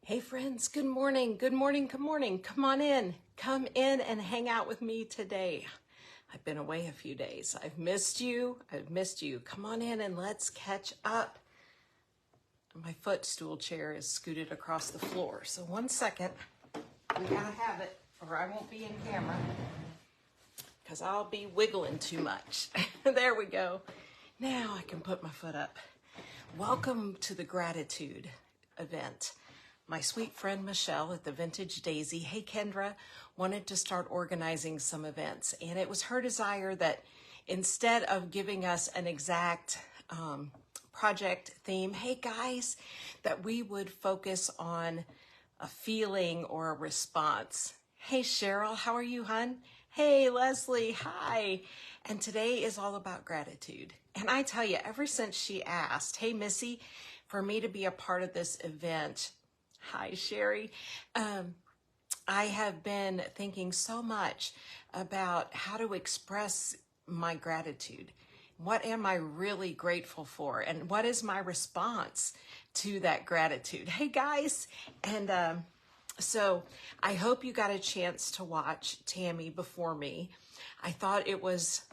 Hey friends, good morning, good morning, good morning. Come on in. Come in and hang out with me today. I've been away a few days. I've missed you. Come on in and let's catch up. My footstool chair is scooted across the floor. So 1 second. We gotta have it or I won't be in camera because I'll be wiggling too much. There we go. Now I can put my foot up. Welcome to the gratitude event. My sweet friend Michelle at the Vintage Daisy, hey Kendra, wanted to start organizing some events. And it was her desire that instead of giving us an exact project theme, hey guys, that we would focus on a feeling or a response. Hey Cheryl, how are you, hon? Hey Leslie, hi. And today is all about gratitude. And I tell you, ever since she asked, hey Missy, for me to be a part of this event, hi, Sherry. I have been thinking so much about how to express my gratitude. What am I really grateful for? And what is my response to that gratitude? Hey, guys. And so I hope you got a chance to watch Tammy before me. I thought it was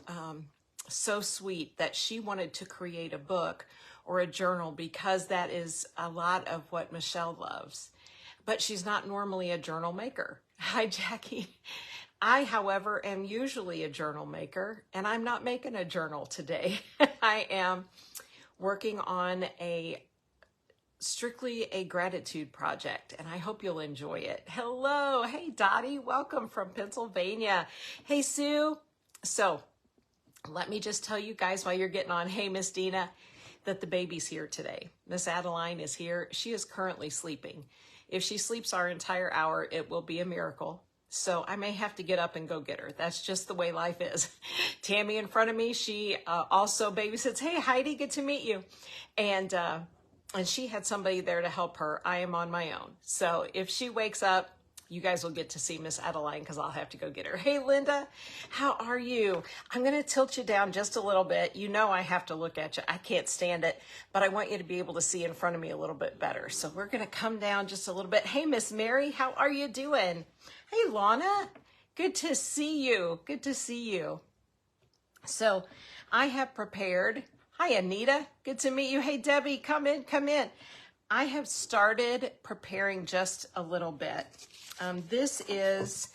so sweet that she wanted to create a book or a journal because that is a lot of what Michelle loves. But she's not normally a journal maker. Hi, Jackie. I, however, am usually a journal maker, and I'm not making a journal today. I am working on strictly a gratitude project, and I hope you'll enjoy it. Hello. Hey, Dottie. Welcome from Pennsylvania. Hey, Sue. So let me just tell you guys while you're getting on, hey, Miss Dina, that the baby's here today. Miss Adeline is here. She is currently sleeping. If she sleeps our entire hour, it will be a miracle. So I may have to get up and go get her. That's just the way life is. Tammy in front of me, she also babysits. Hey, Heidi, good to meet you. And she had somebody there to help her. I am on my own. So if she wakes up, you guys will get to see Miss Adeline because I'll have to go get her. Hey, Linda, how are you? I'm going to tilt you down just a little bit. You know I have to look at you. I can't stand it, but I want you to be able to see in front of me a little bit better. So we're going to come down just a little bit. Hey, Miss Mary, how are you doing? Hey, Lana, good to see you. Good to see you. So I have prepared. Hi, Anita. Good to meet you. Hey, Debbie, come in, come in. I have started preparing just a little bit. This is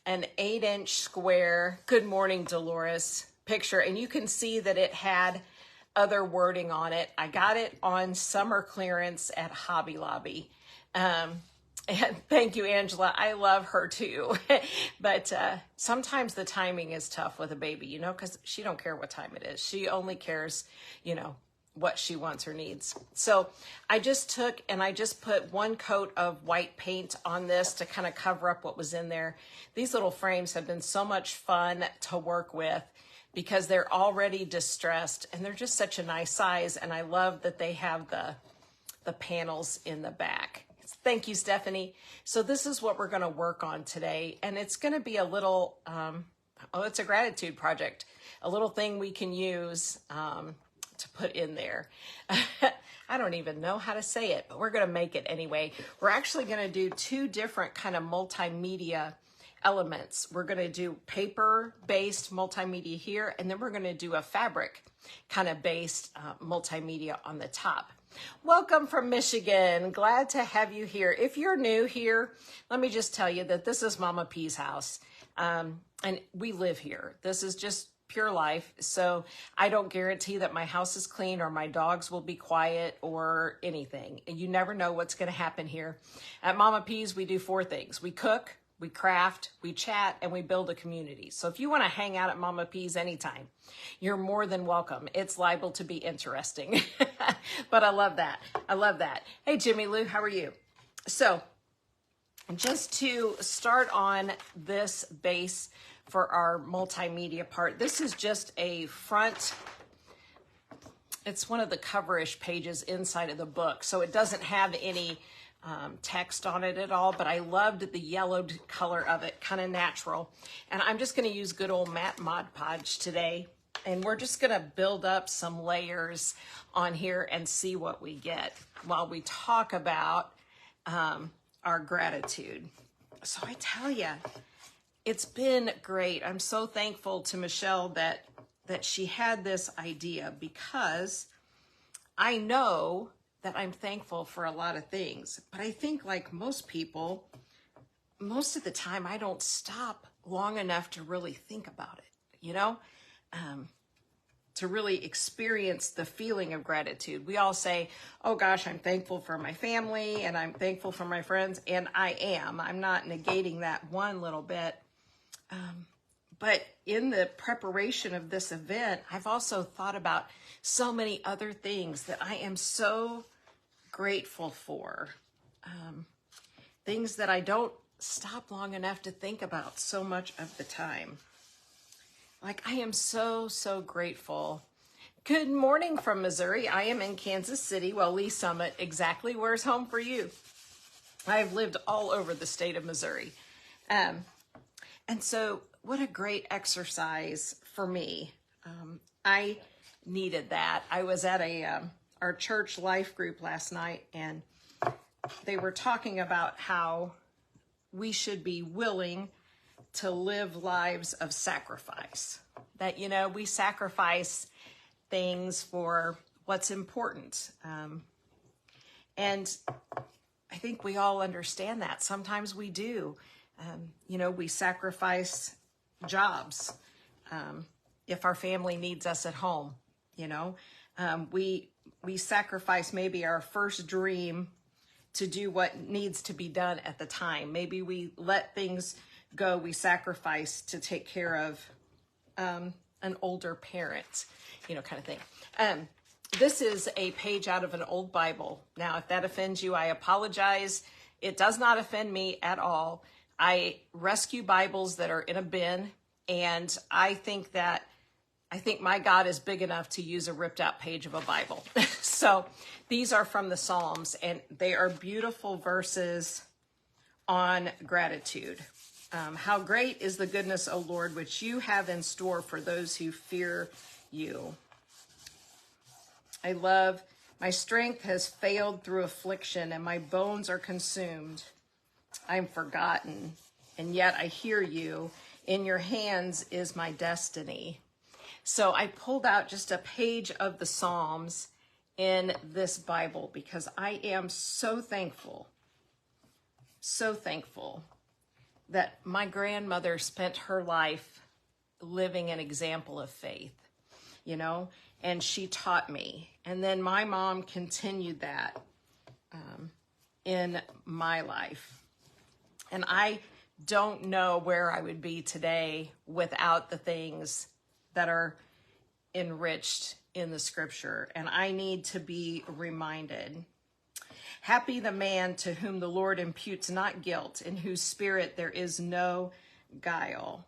an 8-inch square, good morning, Dolores, picture. And you can see that it had other wording on it. I got it on summer clearance at Hobby Lobby. And thank you, Angela. I love her too. But sometimes the timing is tough with a baby, you know, because she don't care what time it is. She only cares, you know, what she wants or needs. So I just took and I just put one coat of white paint on this to kind of cover up what was in there. These little frames have been so much fun to work with because they're already distressed and they're just such a nice size. And I love that they have the panels in the back. Thank you, Stephanie. So this is what we're going to work on today. And it's going to be a little, it's a gratitude project, a little thing we can use, to put in there. I don't even know how to say it, but we're going to make it anyway. We're actually going to do two different kind of multimedia elements. We're going to do paper-based multimedia here, and then we're going to do a fabric kind of based multimedia on the top. Welcome from Michigan. Glad to have you here. If you're new here, let me just tell you that this is Mama P's house, and we live here. This is just pure life. So I don't guarantee that my house is clean or my dogs will be quiet or anything. You never know what's going to happen here. At Mama P's, we do 4 things. We cook, we craft, we chat, and we build a community. So if you want to hang out at Mama P's anytime, you're more than welcome. It's liable to be interesting, but I love that. I love that. Hey, Jimmy Lou, how are you? So just to start on this base for our multimedia part, this is just a front, it's one of the cover-ish pages inside of the book, so it doesn't have any text on it at all, but I loved the yellowed color of it, kind of natural. And I'm just going to use good old matte Mod Podge today, and we're just going to build up some layers on here and see what we get while we talk about our gratitude. So I tell you, it's been great. I'm so thankful to Michelle that she had this idea, because I know that I'm thankful for a lot of things. But I think, like most people, most of the time I don't stop long enough to really think about it, you know, to really experience the feeling of gratitude. We all say, oh gosh, I'm thankful for my family and I'm thankful for my friends. And I am. I'm not negating that one little bit. But in the preparation of this event, I've also thought about so many other things that I am so grateful for. Things that I don't stop long enough to think about so much of the time. Like, I am so, so grateful. Good morning from Missouri. I am in Kansas City, well, Lee Summit. Exactly where's home for you? I've lived all over the state of Missouri. And so what a great exercise for me. I needed that. I was at our church life group last night, and they were talking about how we should be willing to live lives of sacrifice. That, you know, we sacrifice things for what's important. And I think we all understand that. Sometimes we do. You know, we sacrifice jobs if our family needs us at home. You know, we sacrifice maybe our first dream to do what needs to be done at the time. Maybe we let things go. We sacrifice to take care of an older parent, you know, kind of thing. This is a page out of an old Bible. Now, if that offends you, I apologize. It does not offend me at all. I rescue Bibles that are in a bin, and I think my God is big enough to use a ripped out page of a Bible. So these are from the Psalms, and they are beautiful verses on gratitude. How great is the goodness, O Lord, which you have in store for those who fear you. I love, my strength has failed through affliction, and my bones are consumed. I am forgotten, and yet I hear you. In your hands is my destiny. So I pulled out just a page of the Psalms in this Bible because I am so thankful that my grandmother spent her life living an example of faith, you know, and she taught me. And then my mom continued that in my life. And I don't know where I would be today without the things that are enriched in the scripture. And I need to be reminded. Happy the man to whom the Lord imputes not guilt, in whose spirit there is no guile.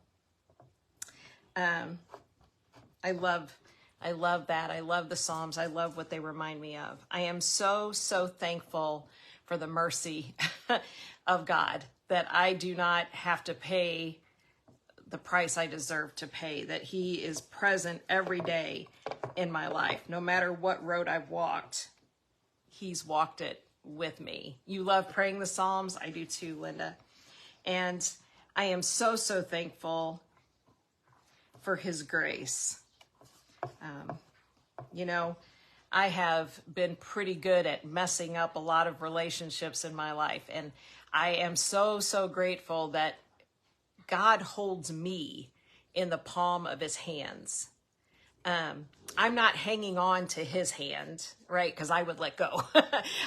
I love that. I love the Psalms. I love what they remind me of. I am so, so thankful for the mercy of God, that I do not have to pay the price I deserve to pay, that he is present every day in my life. No matter what road I've walked, he's walked it with me. You love praying the Psalms. I do too, Linda. And I am so, so thankful for his grace. You know, I have been pretty good at messing up a lot of relationships in my life. And I am so, so grateful that God holds me in the palm of his hands. I'm not hanging on to his hand, right? Because I would let go.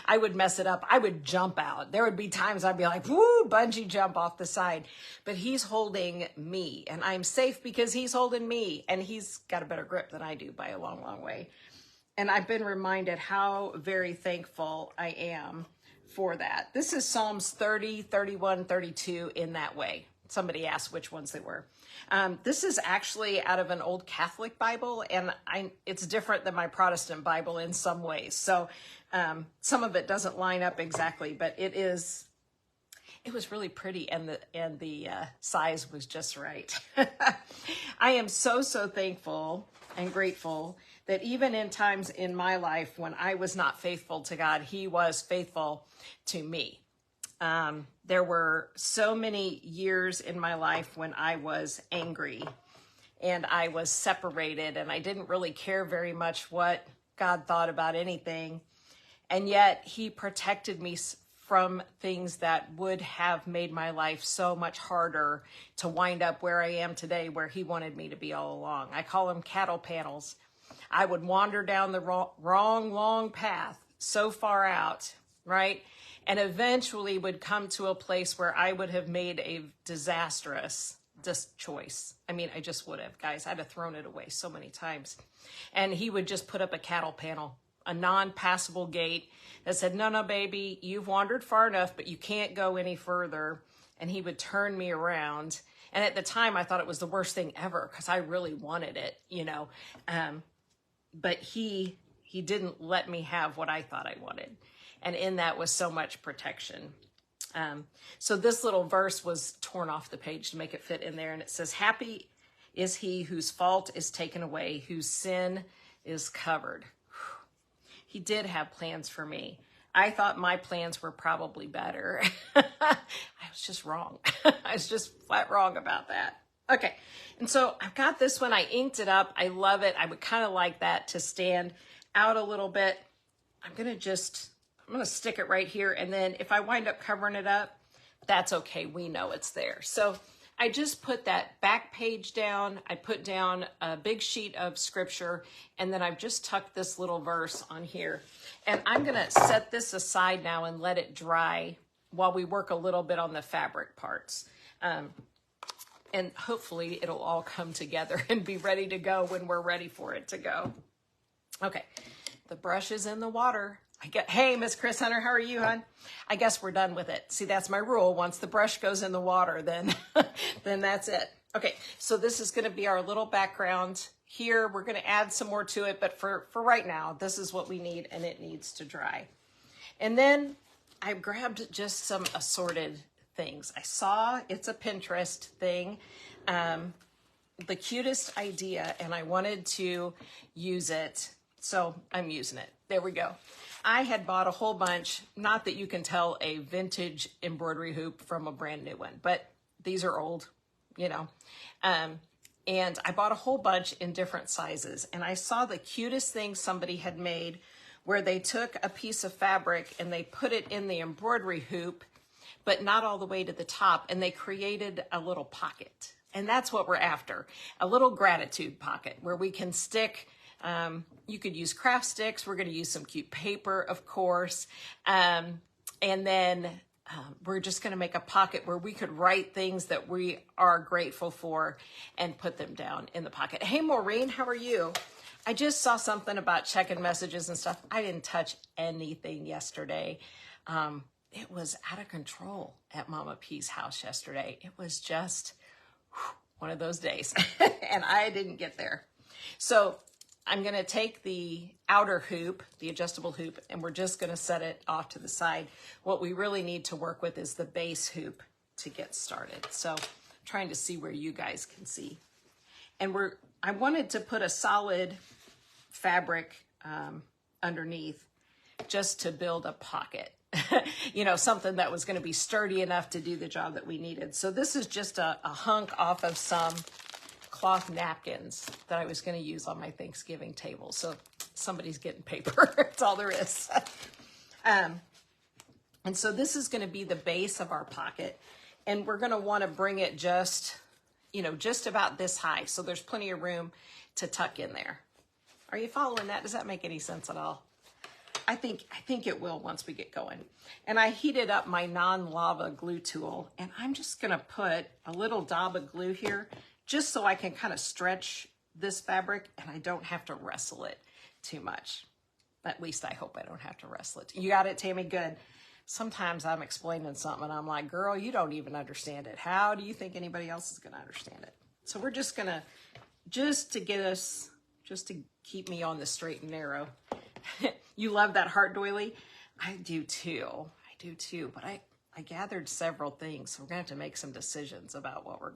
I would mess it up. I would jump out. There would be times I'd be like, woo, bungee jump off the side. But he's holding me, and I'm safe because he's holding me, and he's got a better grip than I do by a long, long way. And I've been reminded how very thankful I am for that. This is Psalms 30, 31, 32 in that way. Somebody asked which ones they were. This is actually out of an old Catholic Bible, and it's different than my Protestant Bible in some ways. So some of it doesn't line up exactly, but it was really pretty, and the size was just right. I am so, so thankful and grateful that even in times in my life when I was not faithful to God, he was faithful to me. There were so many years in my life when I was angry and I was separated and I didn't really care very much what God thought about anything. And yet he protected me from things that would have made my life so much harder to wind up where I am today, where he wanted me to be all along. I call them cattle panels. I would wander down the wrong long path so far out, right? And eventually would come to a place where I would have made a disastrous choice. I mean, I just would have, guys. I'd have thrown it away so many times. And he would just put up a cattle panel, a non-passable gate that said, no, no, baby, you've wandered far enough, but you can't go any further. And he would turn me around. And at the time, I thought it was the worst thing ever because I really wanted it, you know. But he didn't let me have what I thought I wanted. And in that was so much protection. So this little verse was torn off the page to make it fit in there. And it says, happy is he whose fault is taken away, whose sin is covered. He did have plans for me. I thought my plans were probably better. I was just wrong. I was just flat wrong about that. Okay, and so I've got this one. I inked it up. I love it. I would kind of like that to stand out a little bit. I'm going to stick it right here. And then if I wind up covering it up, that's okay. We know it's there. So I just put that back page down. I put down a big sheet of scripture, and then I've just tucked this little verse on here. And I'm going to set this aside now and let it dry while we work a little bit on the fabric parts. And hopefully it'll all come together and be ready to go when we're ready for it to go. Okay, the brush is in the water. Hey, Miss Chris Hunter, how are you, hon? I guess we're done with it. See, that's my rule. Once the brush goes in the water, then, then that's it. Okay, so this is going to be our little background here. We're going to add some more to it, but for right now, this is what we need, and it needs to dry. And then I grabbed just some assorted things. I saw it's a Pinterest thing, the cutest idea, and I wanted to use it, so I'm using it. There we go. I had bought a whole bunch, not that you can tell a vintage embroidery hoop from a brand new one, but these are old, you know. And I bought a whole bunch in different sizes, and I saw the cutest thing somebody had made where they took a piece of fabric and they put it in the embroidery hoop, but not all the way to the top, and they created a little pocket. And that's what we're after, a little gratitude pocket where we can stick. You could use craft sticks. We're going to use some cute paper, of course. And then we're just going to make a pocket where we could write things that we are grateful for and put them down in the pocket. Hey, Maureen, how are you? I just saw something about checking messages and stuff. I didn't touch anything yesterday. It was out of control at Mama P's house yesterday. It was just one of those days, and I didn't get there. So I'm going to take the outer hoop, the adjustable hoop, and we're just going to set it off to the side. What we really need to work with is the base hoop to get started. So I'm trying to see where you guys can see. And I wanted to put a solid fabric underneath just to build a pocket. You know, something that was going to be sturdy enough to do the job that we needed. So this is just a hunk off of some cloth napkins that I was going to use on my Thanksgiving table. So somebody's getting paper. That's all there is. And so this is going to be the base of our pocket. And we're going to want to bring it just, you know, just about this high. So there's plenty of room to tuck in there. Are you following that? Does that make any sense at all? I think it will once we get going. And I heated up my non-lava glue tool, and I'm just going to put a little dab of glue here just so I can kind of stretch this fabric and I don't have to wrestle it too much. At least I hope I don't have to wrestle it. You got it, Tammy? Good. Sometimes I'm explaining something and I'm like, girl, you don't even understand it. How do you think anybody else is going to understand it? So we're just going to, just to keep me on the straight and narrow. You love that heart doily? I do too. But I gathered several things. So we're going to have to make some decisions about what we're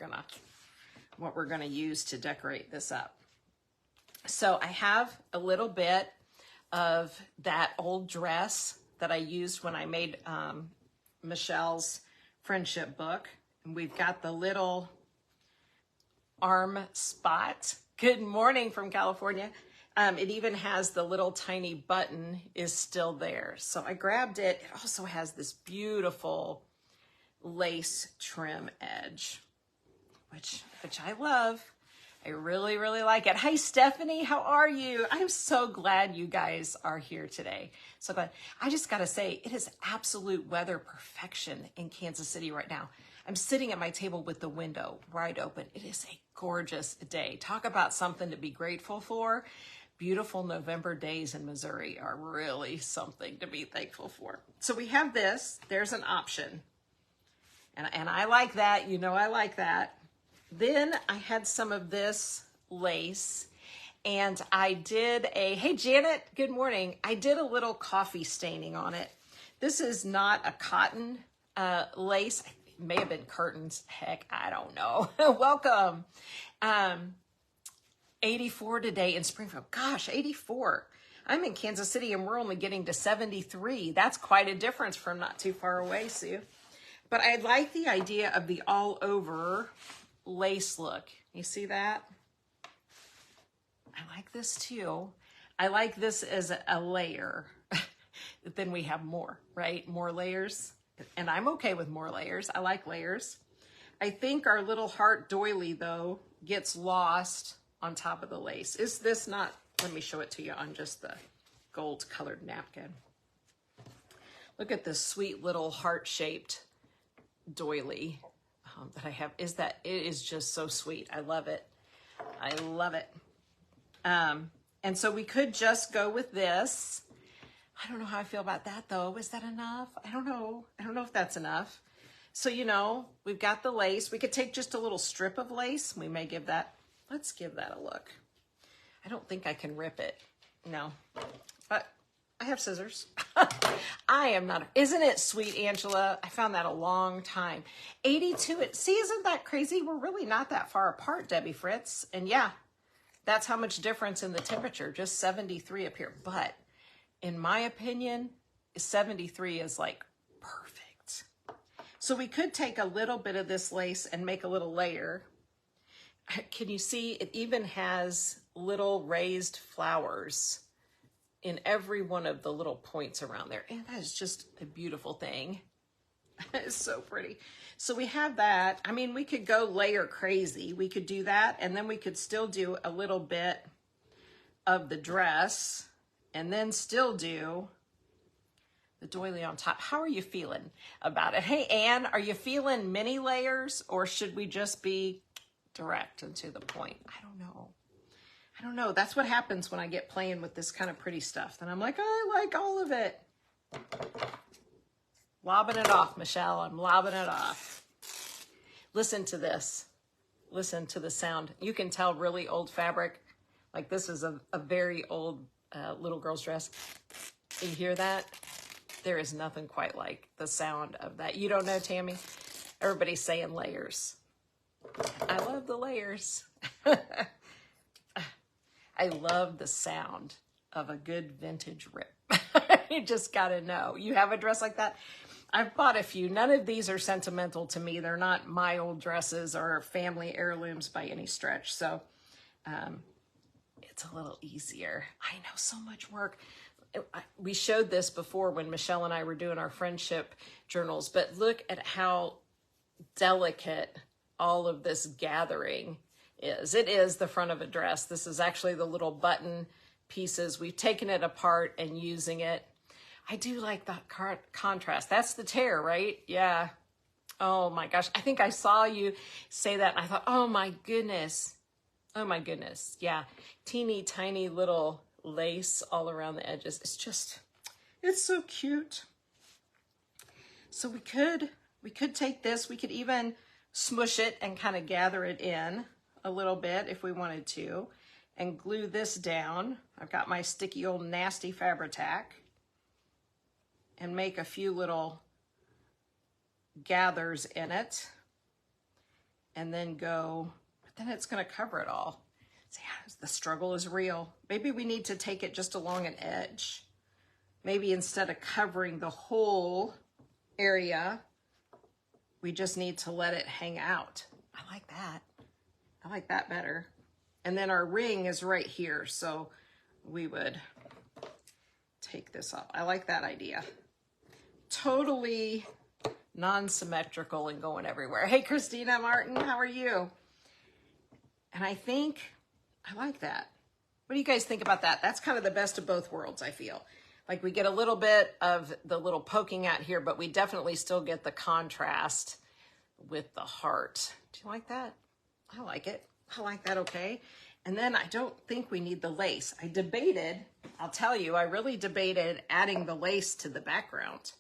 gonna use to decorate this up. So I have a little bit of that old dress that I used when I made Michelle's friendship book. And we've got the little arm spot. Good morning from California. It even has the little tiny button is still there. So I grabbed it. It also has this beautiful lace trim edge, which I love. I really, really like it. Hi, Stephanie, how are you? I'm so glad you guys are here today. So glad. I just got to say, it is absolute weather perfection in Kansas City right now. I'm sitting at my table with the window wide open. It is a gorgeous day. Talk about something to be grateful for. Beautiful November days in Missouri are really something to be thankful for. So we have this. There's an option. And I like that. You know I like that. Then I had some of this lace, and I did hey Janet, good morning. I did a little coffee staining on it. This is not a cotton lace. It may have been curtains. Heck, I don't know. Welcome. 84 today in Springfield. Gosh, 84. I'm in Kansas City and we're only getting to 73. That's quite a difference from not too far away, Sue. But I like the idea of the all over lace look. You see that? I like this too. I like this as a layer. Then we have more, right? More layers. And I'm okay with more layers. I like layers. I think our little heart doily though gets lost on top of the lace. Is this not, let me show it to you on just the gold colored napkin. Look at this sweet little heart shaped doily that I have. It is just so sweet. I love it. I love it. And so we could just go with this. I don't know how I feel about that though. Is that enough? I don't know. I don't know if that's enough. So, you know, we've got the lace. We could take just a little strip of lace. We may give that, let's give that a look. I don't think I can rip it. No, but I have scissors. I am not. Isn't it sweet, Angela? I found that a long time. 82. See, isn't that crazy? We're really not that far apart, Debbie Fritz. And yeah, that's how much difference in the temperature. Just 73 up here. But in my opinion, 73 is like perfect. So we could take a little bit of this lace and make a little layer. Can you see? It even has little raised flowers in every one of the little points around there. And that is just a beautiful thing. It's so pretty. So we have that. I mean, we could go layer crazy. We could do that. And then we could still do a little bit of the dress and then still do the doily on top. How are you feeling about it? Hey, Anne, are you feeling many layers or should we just be direct and to the point? I don't know. I don't know. That's what happens when I get playing with this kind of pretty stuff. Then I'm like, I like all of it. Lobbing it off, Michelle. I'm lobbing it off. Listen to this. Listen to the sound. You can tell really old fabric. Like this is a very old little girl's dress. You hear that? There is nothing quite like the sound of that. You don't know, Tammy? Everybody's saying layers. I love the layers. I love the sound of a good vintage rip. You just got to know. You have a dress like that? I've bought a few. None of these are sentimental to me. They're not my old dresses or family heirlooms by any stretch. So it's a little easier. I know, so much work. We showed this before when Michelle and I were doing our friendship journals, but look at how delicate all of this gathering is. It is the front of a dress. This is actually the little button pieces. We've taken it apart and using it. I do like that contrast. That's the tear, right? Yeah. Oh my gosh. I think I saw you say that and I thought, oh my goodness. Oh my goodness. Yeah. Teeny tiny little lace all around the edges. It's so cute. So we could take this. We could even smush it and kind of gather it in a little bit if we wanted to and glue this down. I've got my sticky old nasty Fabri-Tac and make a few little gathers in it and then go, but then it's going to cover it all. So yeah, the struggle is real. Maybe we need to take it just along an edge. Maybe instead of covering the whole area, we just need to let it hang out. I like that. I like that better. And then our ring is right here, so we would take this off. I like that idea. Totally non-symmetrical and going everywhere. Hey, Christina Martin, how are you? And I think I like that. What do you guys think about that? That's kind of the best of both worlds, I feel. Like we get a little bit of the little poking out here, but we definitely still get the contrast with the heart. Do you like that? I like it. I like that, okay. And then I don't think we need the lace. I debated, I'll tell you, I really debated adding the lace to the background.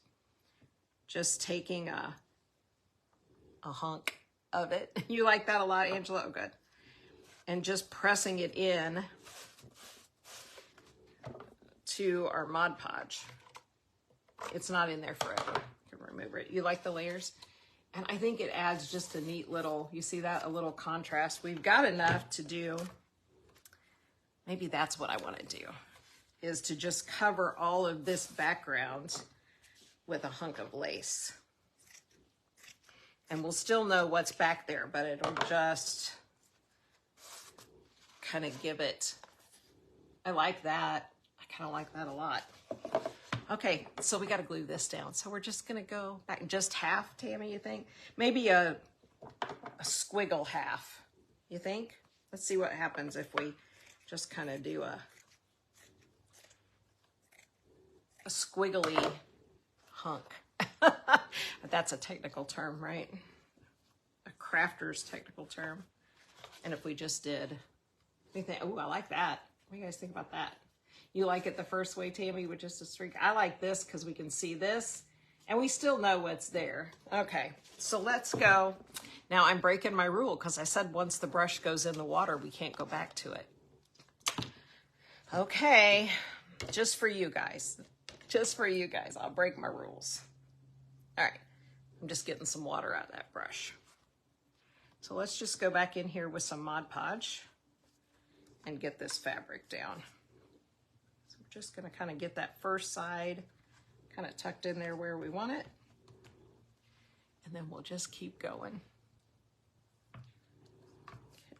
Just taking a hunk of it. You like that a lot, Angela? Oh, good. And just pressing it in to our Mod Podge. It's not in there forever. You can remove it. You like the layers? And I think it adds just a neat little, you see that? A little contrast. We've got enough to do, maybe that's what I want to do, is to just cover all of this background with a hunk of lace. And we'll still know what's back there, but it'll just kind of give it, I like that. I kind of like that a lot. Okay, so we got to glue this down. So we're just going to go back just half, Tammy, you think? Maybe a squiggle half, you think? Let's see what happens if we just kind of do a squiggly hunk. That's a technical term, right? A crafter's technical term. And if we just did, oh, I like that. What do you guys think about that? You like it the first way, Tammy, with just a streak? I like this because we can see this and we still know what's there. Okay, so let's go. Now I'm breaking my rule because I said once the brush goes in the water, we can't go back to it. Okay, just for you guys. Just for you guys, I'll break my rules. All right, I'm just getting some water out of that brush. So let's just go back in here with some Mod Podge and get this fabric down. So we're just gonna kind of get that first side kind of tucked in there where we want it. And then we'll just keep going.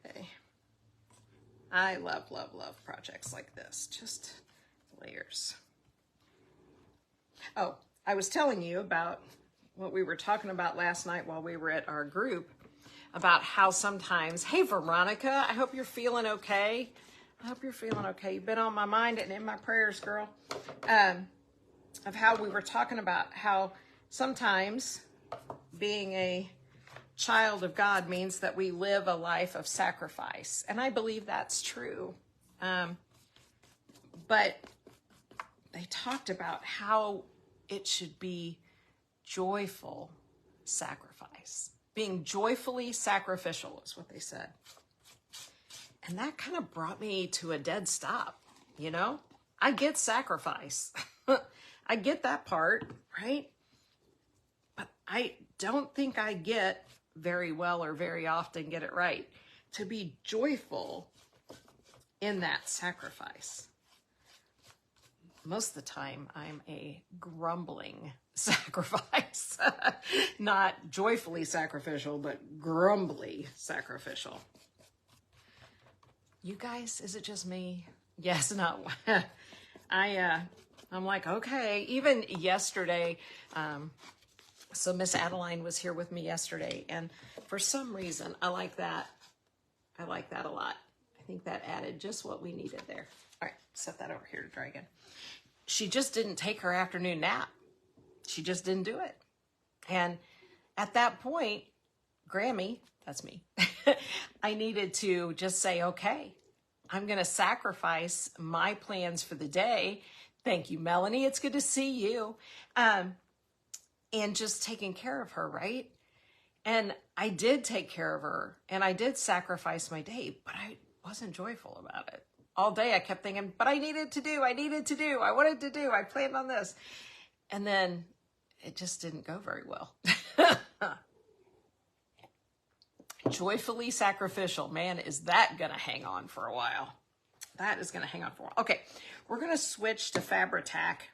Okay. I love, love, love projects like this, just layers. Oh, I was telling you about what we were talking about last night while we were at our group, about how sometimes, hey, Veronica, I hope you're feeling okay. I hope you're feeling okay. You've been on my mind and in my prayers, girl. Of how we were talking about how sometimes being a child of God means that we live a life of sacrifice. And I believe that's true. But they talked about how it should be joyful sacrifice. Being joyfully sacrificial is what they said. And that kind of brought me to a dead stop, you know? I get sacrifice. I get that part, right? But I don't think I get very well or very often get it right to be joyful in that sacrifice. Most of the time, I'm a grumbling sacrifice. Not joyfully sacrificial, but grumbly sacrificial. You guys, is it just me? Yes, no. I'm like, okay. Even yesterday, so Miss Adeline was here with me yesterday, and for some reason, I like that. I like that a lot. I think that added just what we needed there. All right, set that over here to dry again. She just didn't take her afternoon nap. She just didn't do it. And at that point, Grammy, that's me, I needed to just say, okay, I'm going to sacrifice my plans for the day. Thank you, Melanie. It's good to see you. And just taking care of her, right? And I did take care of her and I did sacrifice my day, but I wasn't joyful about it. All day I kept thinking, but I wanted to do, I planned on this. And then it just didn't go very well. Joyfully sacrificial, man, is that gonna hang on for a while? That is gonna hang on for a while. Okay, we're gonna switch to Fabri-Tac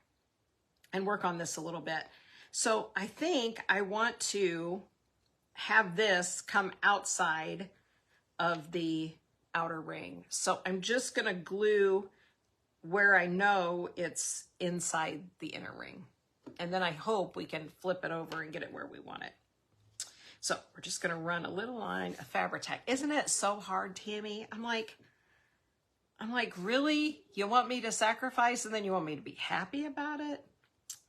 and work on this a little bit. So I think I want to have this come outside of the outer ring. So I'm just going to glue where I know it's inside the inner ring. And then I hope we can flip it over and get it where we want it. So we're just going to run a little line of Fabri-Tac. Isn't it so hard, Tammy? I'm like, really? You want me to sacrifice and then you want me to be happy about it?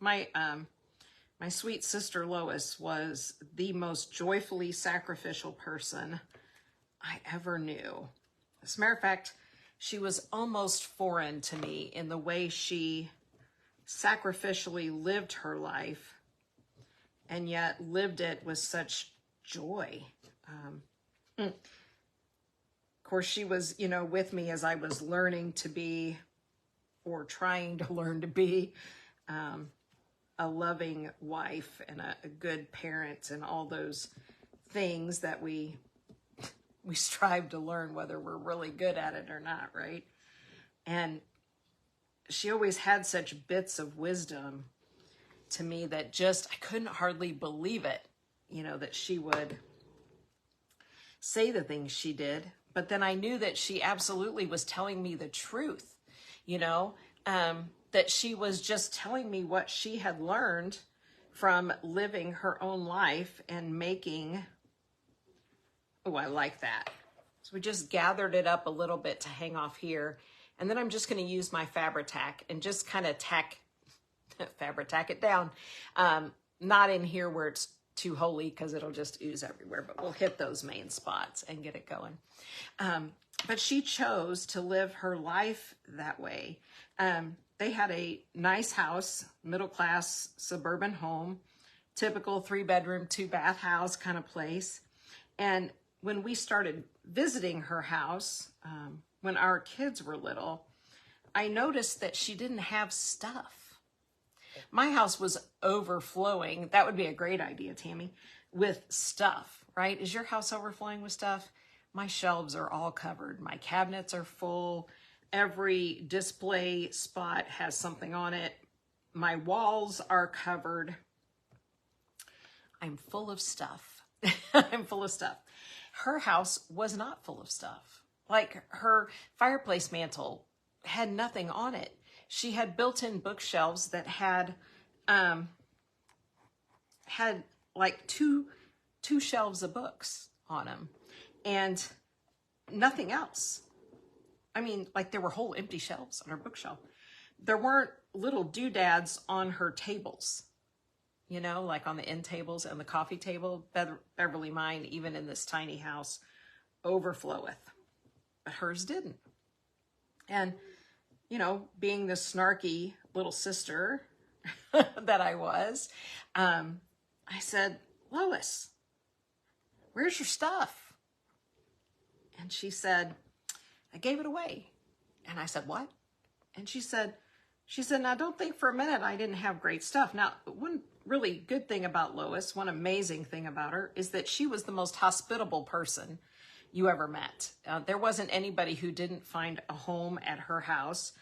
My sweet sister Lois was the most joyfully sacrificial person I ever knew. As a matter of fact, she was almost foreign to me in the way she sacrificially lived her life and yet lived it with such joy. Of course, she was, with me as I was learning to be, or trying to learn to be, a loving wife and a good parent and all those things that we strive to learn, whether we're really good at it or not, right? And she always had such bits of wisdom to me that just, I couldn't hardly believe it, that she would say the things she did. But then I knew that she absolutely was telling me the truth, that she was just telling me what she had learned from living her own life and making. Oh, I like that. So we just gathered it up a little bit to hang off here. And then I'm just going to use my Fabri-Tac and just kind of Fabri-Tac it down. Not in here where it's too holy because it'll just ooze everywhere, but we'll hit those main spots and get it going. But she chose to live her life that way. They had a nice house, middle-class suburban home, typical 3-bedroom, 2-bath house kind of place. And when we started visiting her house, when our kids were little, I noticed that she didn't have stuff. My house was overflowing. That would be a great idea, Tammy, with stuff, right? Is your house overflowing with stuff? My shelves are all covered. My cabinets are full. Every display spot has something on it. My walls are covered. I'm full of stuff. I'm full of stuff. Her house was not full of stuff. Like her fireplace mantle had nothing on it. She had built-in bookshelves that had like two shelves of books on them and nothing else. I mean, like there were whole empty shelves on her bookshelf. There weren't little doodads on her tables, like on the end tables and the coffee table. Beverly mine, even in this tiny house, overfloweth. But hers didn't. And, being the snarky little sister that I was, I said, Lois, where's your stuff? And she said, I gave it away. And I said, what? And she said, now don't think for a minute I didn't have great stuff. Now, one really good thing about Lois, one amazing thing about her, is that she was the most hospitable person you ever met. There wasn't anybody who didn't find a home at her house.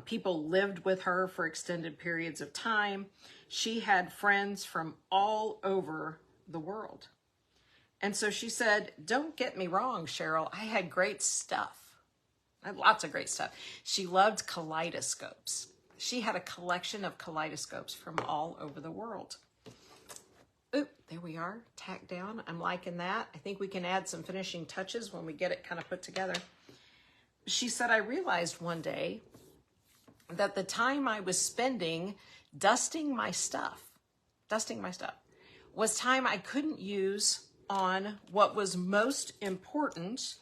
People lived with her for extended periods of time. She had friends from all over the world. And so she said, don't get me wrong, Cheryl, I had great stuff. I had lots of great stuff. She loved kaleidoscopes. She had a collection of kaleidoscopes from all over the world. Oop, there we are, tacked down. I'm liking that. I think we can add some finishing touches when we get it kind of put together. She said, I realized one day that the time I was spending dusting my stuff, was time I couldn't use on what was most important,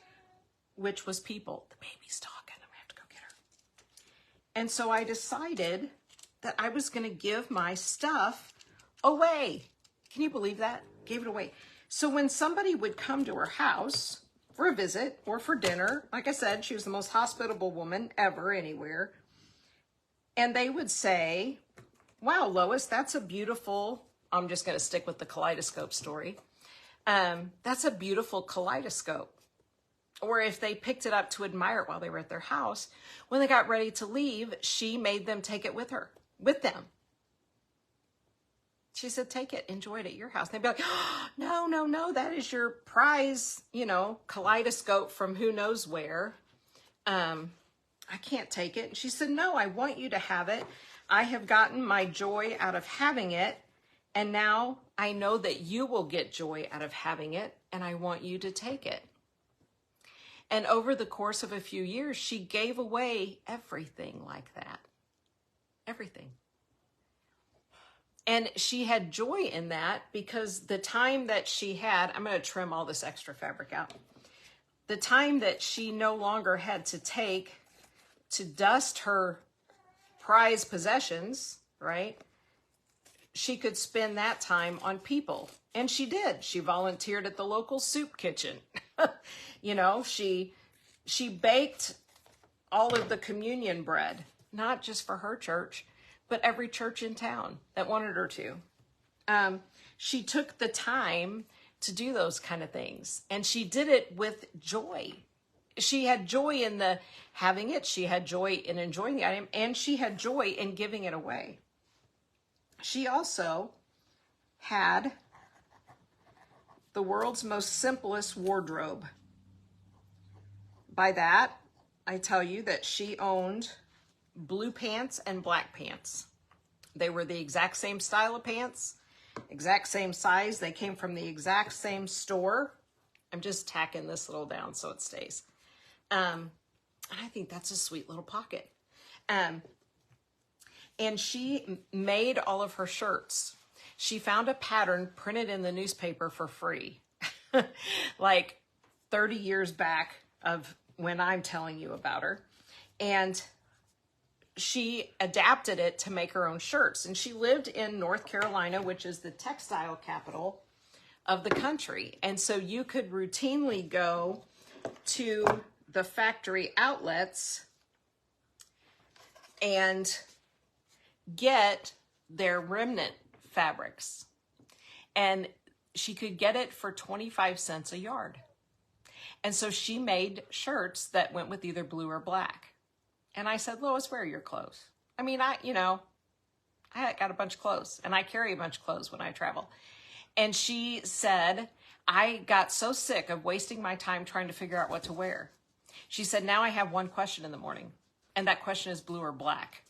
which was people. The baby's talking. I'm going to have to go get her. And so I decided that I was going to give my stuff away. Can you believe that? Gave it away. So when somebody would come to her house for a visit or for dinner, like I said, she was the most hospitable woman ever anywhere. And they would say, wow, Lois, that's a beautiful, I'm just going to stick with the kaleidoscope story. That's a beautiful kaleidoscope. Or if they picked it up to admire it while they were at their house, when they got ready to leave, she made them take it with them. She said, take it, enjoy it at your house. And they'd be like, oh, no, no, no, that is your prize, you know, kaleidoscope from who knows where. I can't take it. And she said, no, I want you to have it. I have gotten my joy out of having it. And now I know that you will get joy out of having it. And I want you to take it. And over the course of a few years, she gave away everything like that. Everything. And she had joy in that because the time that she had, I'm going to trim all this extra fabric out. The time that she no longer had to take to dust her prized possessions, right? She could spend that time on people. And she did. She volunteered at the local soup kitchen. You know, she baked all of the communion bread, not just for her church, but every church in town that wanted her to. She took the time to do those kind of things. And she did it with joy. She had joy in the having it. She had joy in enjoying the item. And she had joy in giving it away. She also had the world's most simplest wardrobe. By that, I tell you that she owned blue pants and black pants. They were the exact same style of pants, exact same size. They came from the exact same store. I'm just tacking this little down so it stays. I think that's a sweet little pocket. And she made all of her shirts. She found a pattern printed in the newspaper for free, like 30 years back of when I'm telling you about her. And she adapted it to make her own shirts. And she lived in North Carolina, which is the textile capital of the country. And so you could routinely go to the factory outlets and get their remnant fabrics. And she could get it for 25 cents a yard. And so she made shirts that went with either blue or black. And I said, Lois, where are your clothes? I mean, I got a bunch of clothes and I carry a bunch of clothes when I travel. And she said, I got so sick of wasting my time trying to figure out what to wear. She said, now I have one question in the morning. And that question is blue or black.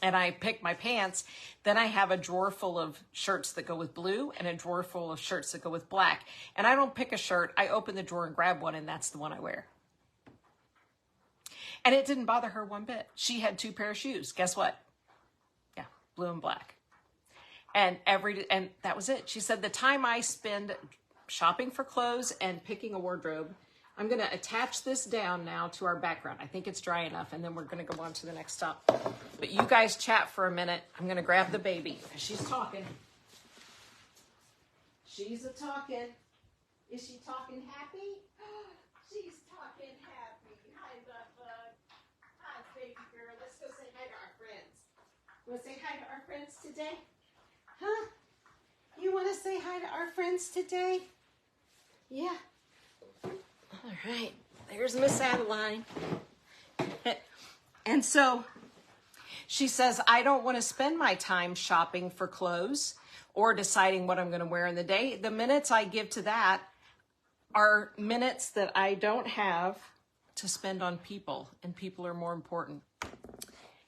And I pick my pants. Then I have a drawer full of shirts that go with blue and a drawer full of shirts that go with black. And I don't pick a shirt. I open the drawer and grab one, and that's the one I wear. And it didn't bother her one bit. She had 2 pair of shoes. Guess what? Yeah, blue and black. And that was it. She said, the time I spend shopping for clothes and picking a wardrobe, I'm going to attach this down now to our background. I think it's dry enough, and then we're going to go on to the next stop. But you guys chat for a minute. I'm going to grab the baby because she's talking. She's a-talking. Is she talking happy? She's talking happy. Hi, Bubba. Hi, baby girl. Let's go say hi to our friends. You want to say hi to our friends today? Huh? You want to say hi to our friends today? Yeah. All right, there's Miss Adeline. And so she says, I don't want to spend my time shopping for clothes or deciding what I'm going to wear in the day. The minutes I give to that are minutes that I don't have to spend on people, and people are more important.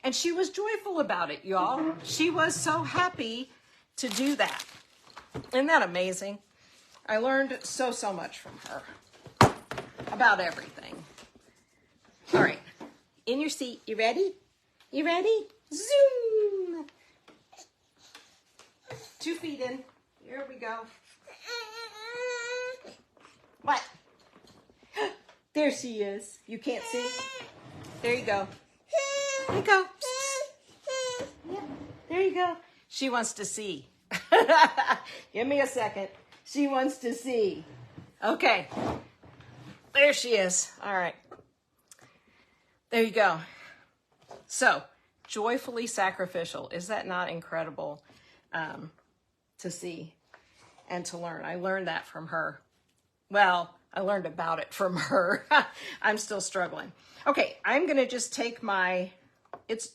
And she was joyful about it, y'all. She was so happy to do that. Isn't that amazing? I learned so much from her. About everything. All right. In your seat. You ready? You ready? Zoom! 2 feet in. Here we go. What? There she is. You can't see? There you go. There you go. Yeah. There you go. She wants to see. Give me a second. She wants to see. Okay. There she is. All right. There you go. So, joyfully sacrificial. Is that not incredible to see and to learn? I learned that from her. Well, I learned about it from her. I'm still struggling. Okay, I'm going to just take my, it's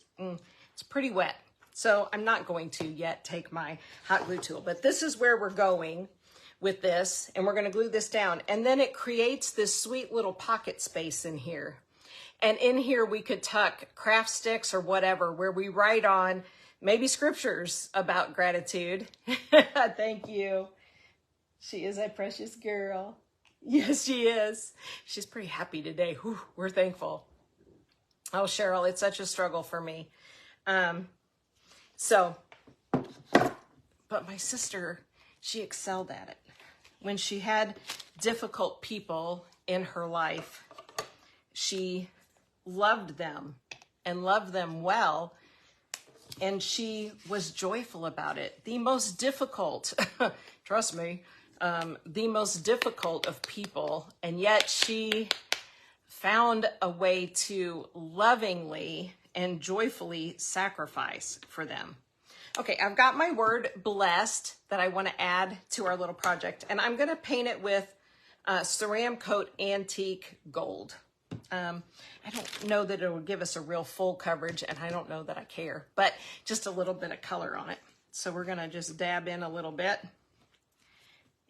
pretty wet. So I'm not going to yet take my hot glue tool, but this is where we're going with this, and we're going to glue this down. And then it creates this sweet little pocket space in here. And in here we could tuck craft sticks or whatever, where we write on maybe scriptures about gratitude. Thank you. She is a precious girl. Yes, she is. She's pretty happy today. Whew, we're thankful. Oh, Cheryl, it's such a struggle for me. But my sister, she excelled at it. When she had difficult people in her life, she loved them and loved them well, and she was joyful about it. The most difficult, trust me, the most difficult of people, and yet she found a way to lovingly and joyfully sacrifice for them. Okay, I've got my word blessed that I want to add to our little project, and I'm going to paint it with Ceramcoat Antique Gold. I don't know that it will give us a real full coverage, and I don't know that I care, but just a little bit of color on it. So we're going to just dab in a little bit,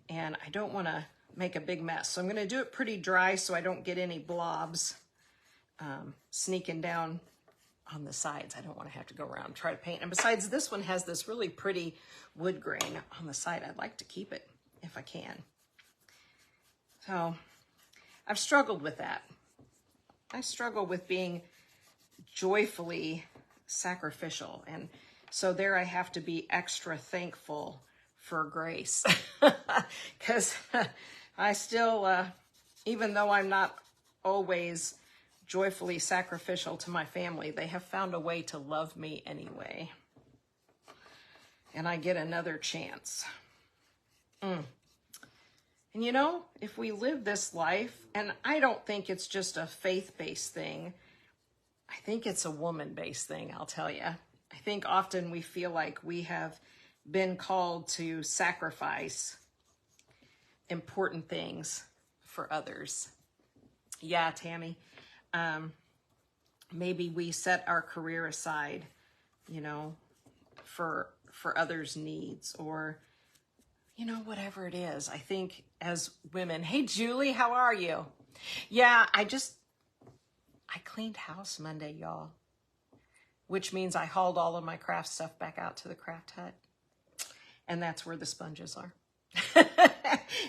and I don't want to make a big mess. So I'm going to do it pretty dry so I don't get any blobs sneaking down on the sides. I don't want to have to go around and try to paint. And besides, this one has this really pretty wood grain on the side. I'd like to keep it if I can. So I've struggled with that. I struggle with being joyfully sacrificial. And so there I have to be extra thankful for grace. Because I still, even though I'm not always joyfully sacrificial to my family, they have found a way to love me anyway. And I get another chance. And you know, if we live this life, and I don't think it's just a faith-based thing, I think it's a woman-based thing, I'll tell you. I think often we feel like we have been called to sacrifice important things for others. Yeah, Tammy. Maybe we set our career aside, you know, for others' needs, or, you know, whatever it is. I think as women, hey, Julie, how are you? Yeah, I cleaned house Monday, y'all, which means I hauled all of my craft stuff back out to the craft hut, and that's where the sponges are.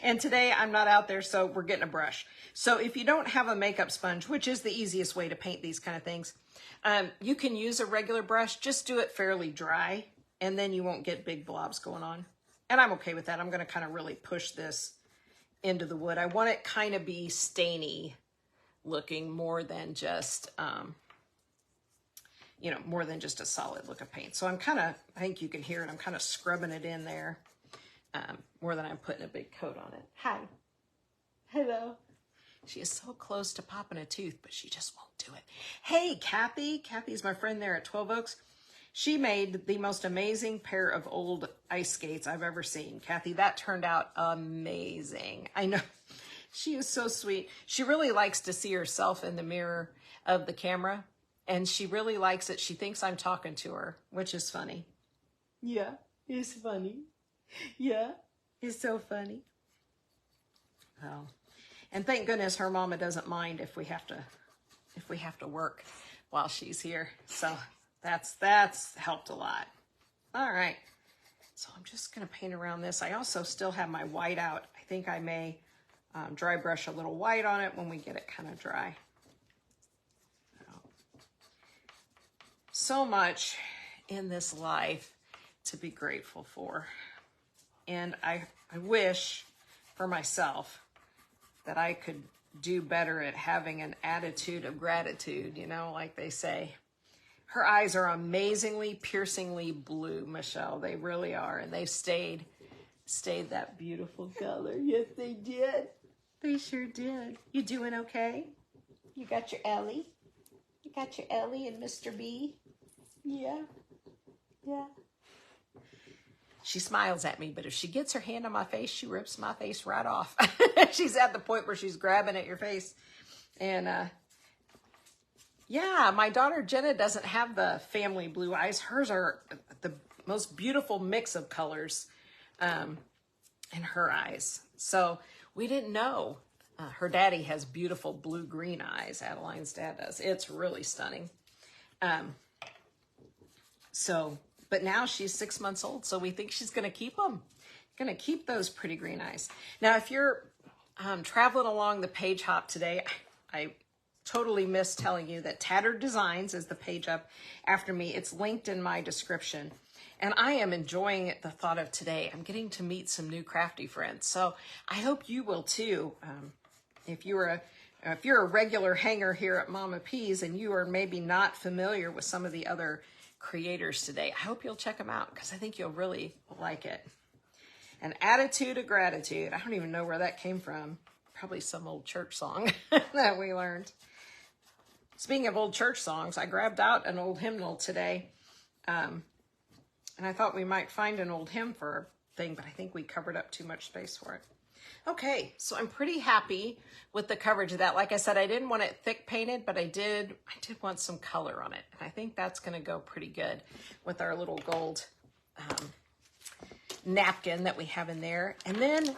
And today I'm not out there, so we're getting a brush. So if you don't have a makeup sponge, which is the easiest way to paint these kind of things, you can use a regular brush. Just do it fairly dry, and then you won't get big blobs going on. And I'm okay with that. I'm going to kind of really push this into the wood. I want it kind of be stainy looking more than just, you know, more than just a solid look of paint. So I'm kind of, I think you can hear it, I'm kind of scrubbing it in there. More than I'm putting a big coat on it. Hi. Hello. She is so close to popping a tooth, but she just won't do it. Hey, Kathy. Kathy's my friend there at 12 Oaks. She made the most amazing pair of old ice skates I've ever seen. Kathy, that turned out amazing. I know. She is so sweet. She really likes to see herself in the mirror of the camera, and she really likes it. She thinks I'm talking to her, which is funny. Yeah, it's funny. Yeah, it's so funny. Oh, and thank goodness her mama doesn't mind if we have to work while she's here. So that's helped a lot. All right, so I'm just gonna paint around this. I also still have my white out. I think I may dry brush a little white on it when we get it kind of dry. So much in this life to be grateful for. And I wish for myself that I could do better at having an attitude of gratitude, you know, like they say. Her eyes are amazingly, piercingly blue, Michelle. They really are. And they've stayed that beautiful color. Yes, they did. They sure did. You doing okay? You got your Ellie? You got your Ellie and Mr. B? Yeah. Yeah. She smiles at me, but if she gets her hand on my face, she rips my face right off. She's at the point where she's grabbing at your face. And yeah, my daughter Jenna doesn't have the family blue eyes. Hers are most beautiful mix of colors in her eyes. So we didn't know. Her daddy has beautiful blue-green eyes. Adeline's dad does. It's really stunning. But now she's 6 months old, so we think she's going to keep them. Going to keep those pretty green eyes. Now, if you're traveling along the page hop today, I totally missed telling you that Tattered Designs is the page up after me. It's linked in my description. And I am enjoying the thought of today. I'm getting to meet some new crafty friends. So I hope you will too. If you're a regular hanger here at Mama P's and you are maybe not familiar with some of the other creators today, I hope you'll check them out because I think you'll really like it. An attitude of gratitude. I don't even know where that came from. Probably some old church song that we learned. Speaking of old church songs, I grabbed out an old hymnal today. And I thought we might find an old hymn for our thing, but I think we covered up too much space for it. Okay, so I'm pretty happy with the coverage of that. Like I said, I didn't want it thick painted, but I did want some color on it. And I think that's going to go pretty good with our little gold napkin that we have in there. And then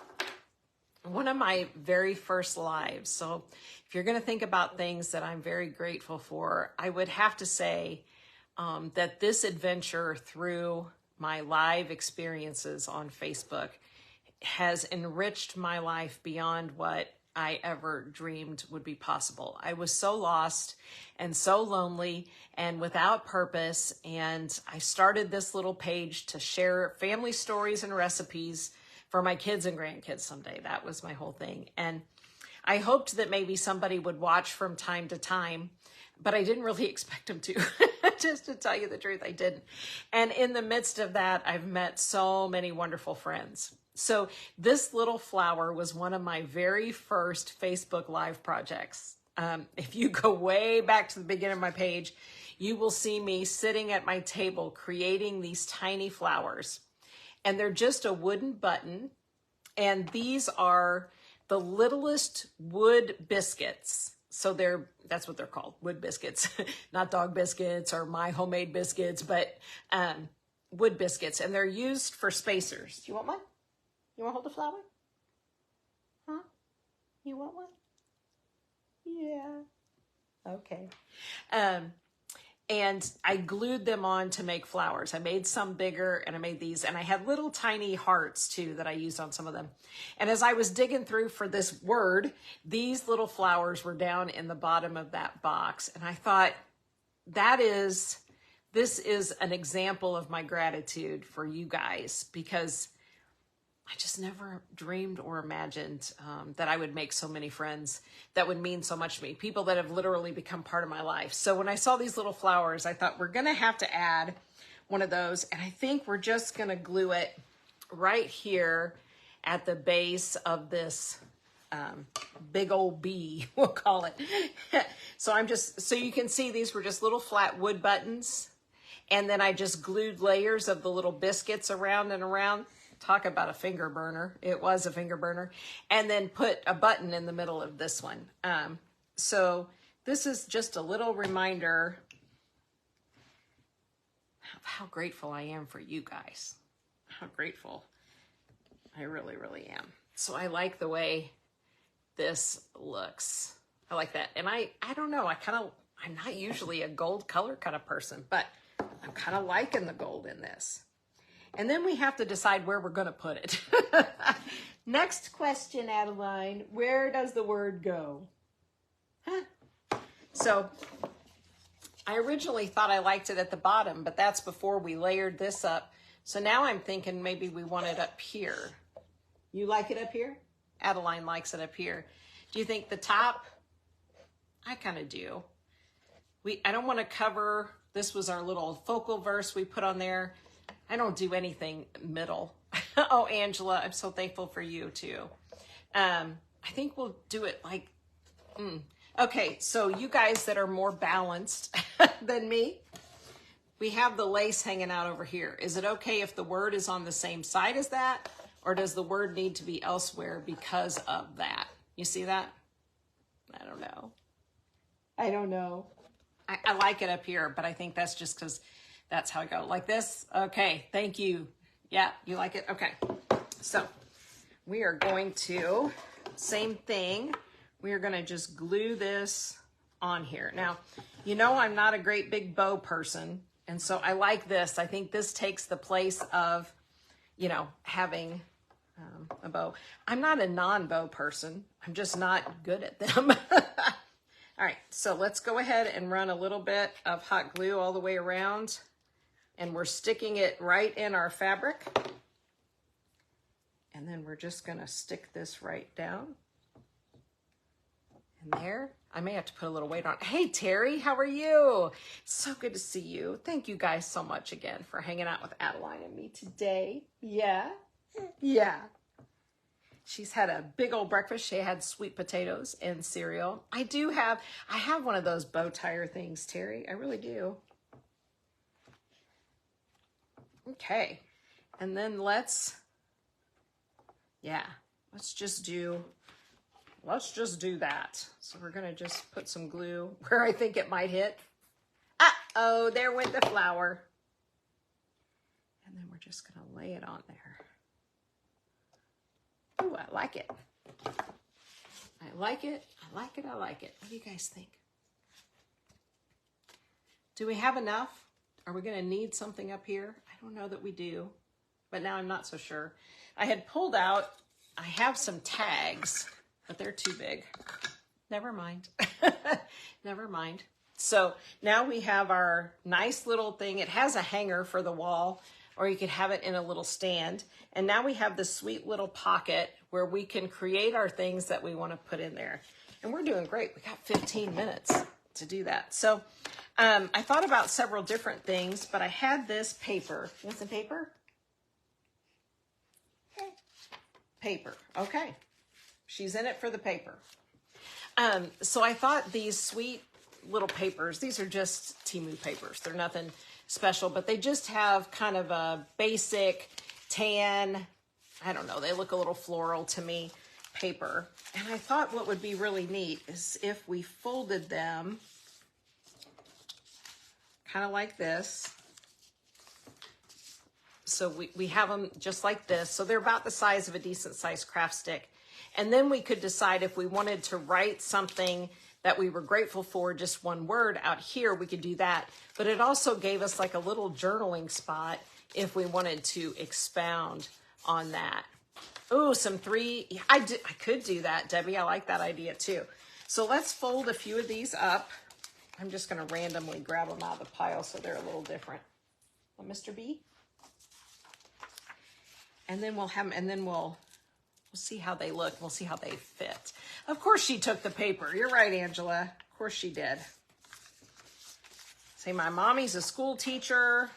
one of my very first lives. So if you're going to think about things that I'm very grateful for, I would have to say that this adventure through my live experiences on Facebook has enriched my life beyond what I ever dreamed would be possible. I was so lost and so lonely and without purpose. And I started this little page to share family stories and recipes for my kids and grandkids someday. That was my whole thing. And I hoped that maybe somebody would watch from time to time, but I didn't really expect them to. Just to tell you the truth, I didn't. And in the midst of that, I've met so many wonderful friends. So this little flower was one of my very first Facebook Live projects. If you go way back to the beginning of my page, you will see me sitting at my table creating these tiny flowers. And they're just a wooden button. And these are the littlest wood biscuits. So that's what they're called, wood biscuits, not dog biscuits or my homemade biscuits, but wood biscuits. And they're used for spacers. Do you want one? You want to hold the flower? Huh? You want one? Yeah. Okay. And I glued them on to make flowers. I made some bigger and I made these, and I had little tiny hearts too that I used on some of them. And as I was digging through for this word, these little flowers were down in the bottom of that box. And I thought, this is an example of my gratitude for you guys, because I just never dreamed or imagined that I would make so many friends that would mean so much to me, people that have literally become part of my life. So when I saw these little flowers, I thought we're going to have to add one of those. And I think we're just going to glue it right here at the base of this big old bee, we'll call it. So you can see these were just little flat wood buttons. And then I just glued layers of the little biscuits around and around. Talk about a finger burner. It was a finger burner. And then put a button in the middle of this one. So this is just a little reminder of how grateful I am for you guys. How grateful I really, really am. So I like the way this looks. I like that. And I don't know, I'm not usually a gold color kind of person, but I'm kind of liking the gold in this. And then we have to decide where we're going to put it. Next question, Adeline. Where does the word go? Huh? So I originally thought I liked it at the bottom, but that's before we layered this up. So now I'm thinking maybe we want it up here. You like it up here? Adeline likes it up here. Do you think the top? I kind of do. I don't want to cover, this was our little focal verse we put on there. I don't do anything middle. Oh, Angela, I'm so thankful for you too. I think we'll do it like, Okay, so you guys that are more balanced than me, we have the lace hanging out over here. Is it okay if the word is on the same side as that? Or does the word need to be elsewhere because of that? You see that? I don't know. I like it up here, but I think that's just because That's how I go. Like this? Okay, thank you. Yeah, you like it? Okay. So we are going to, same thing, we are going to just glue this on here. Now, you know I'm not a great big bow person, and so I like this. I think this takes the place of, you know, having a bow. I'm not a non-bow person. I'm just not good at them. All right, so let's go ahead and run a little bit of hot glue all the way around, and we're sticking it right in our fabric. And then we're just gonna stick this right down. And there, I may have to put a little weight on. Hey, Terry, how are you? So good to see you. Thank you guys so much again for hanging out with Adeline and me today. Yeah, yeah. She's had a big old breakfast. She had sweet potatoes and cereal. I have one of those bow tire things, Terry. I really do. Okay. And then let's just do that. So we're gonna just put some glue where I think it might hit. Uh-oh, there went the flower. And then we're just gonna lay it on there. Ooh, I like it. I like it. I like it. I like it. What do you guys think? Do we have enough? Are we going to need something up here? I don't know that we do, but now I'm not so sure. I had pulled out, I have some tags, but they're too big. Never mind. Never mind. So now we have our nice little thing. It has a hanger for the wall, or you could have it in a little stand. And now we have this sweet little pocket where we can create our things that we want to put in there. And we're doing great. We got 15 minutes to do that. So I thought about several different things, but I had this paper. You want some paper? Paper. Okay. She's in it for the paper. So I thought these sweet little papers, these are just Temu papers. They're nothing special, but they just have kind of a basic tan, I don't know, they look a little floral to me, paper. And I thought what would be really neat is if we folded them kind of like this. So we have them just like this. So they're about the size of a decent sized craft stick. And then we could decide if we wanted to write something that we were grateful for, just one word out here, we could do that. But it also gave us like a little journaling spot if we wanted to expound on that. Oh, I could do that, Debbie. I like that idea too. So let's fold a few of these up. I'm just going to randomly grab them out of the pile so they're a little different. Well, Mr. B. And then we'll have them, and then we'll see how they look. We'll see how they fit. Of course she took the paper. You're right, Angela. Of course she did. Say my mommy's a school teacher.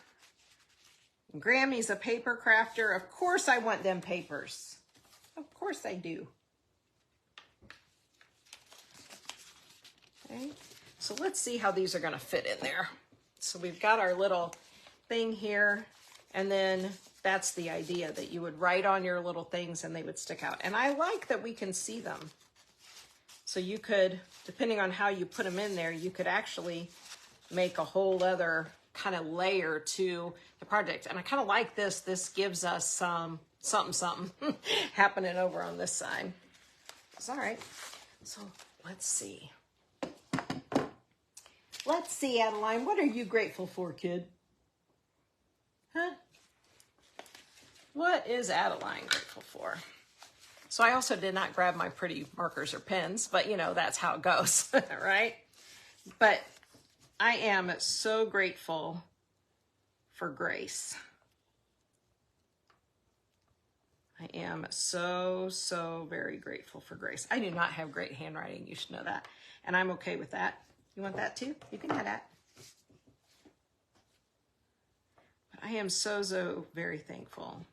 Grammy's a paper crafter. Of course I want them papers. Of course I do. Okay. So let's see how these are going to fit in there. So we've got our little thing here, and then that's the idea, that you would write on your little things and they would stick out. And I like that we can see them. So you could, depending on how you put them in there, you could actually make a whole other kind of layer to the project. And I kind of like this. This gives us some something happening over on this side. It's all right. So let's see. Let's see, Adeline, what are you grateful for, kid? Huh? What is Adeline grateful for? So I also did not grab my pretty markers or pens, but you know, that's how it goes, right? But I am so grateful for grace. I am so very grateful for grace. I do not have great handwriting, you should know that. And I'm okay with that. You want that too? You can have that. But I am so very thankful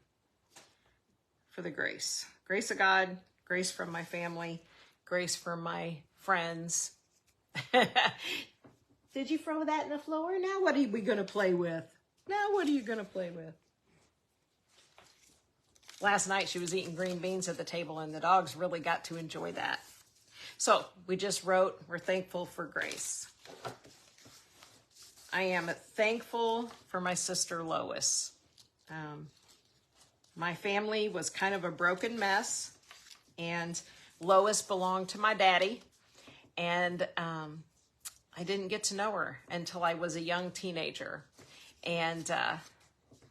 for the grace. Grace of God, grace from my family, grace from my friends. Did you throw that in the floor? Now what are we going to play with? Now what are you going to play with? Last night she was eating green beans at the table and the dogs really got to enjoy that. So we just wrote, we're thankful for grace. I am thankful for my sister Lois. My family was kind of a broken mess, and Lois belonged to my daddy, and I didn't get to know her until I was a young teenager. And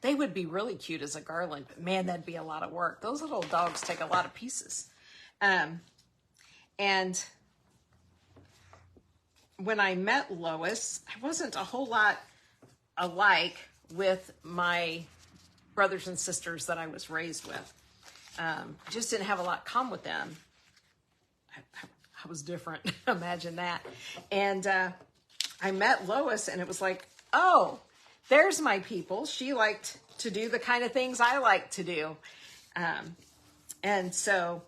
they would be really cute as a garland, but man, that'd be a lot of work. Those little dogs take a lot of pieces. And when I met Lois, I wasn't a whole lot alike with my brothers and sisters that I was raised with. Just didn't have a lot common with them. I was different. Imagine that. And I met Lois, and it was like, oh, there's my people. She liked to do the kind of things I like to do. And so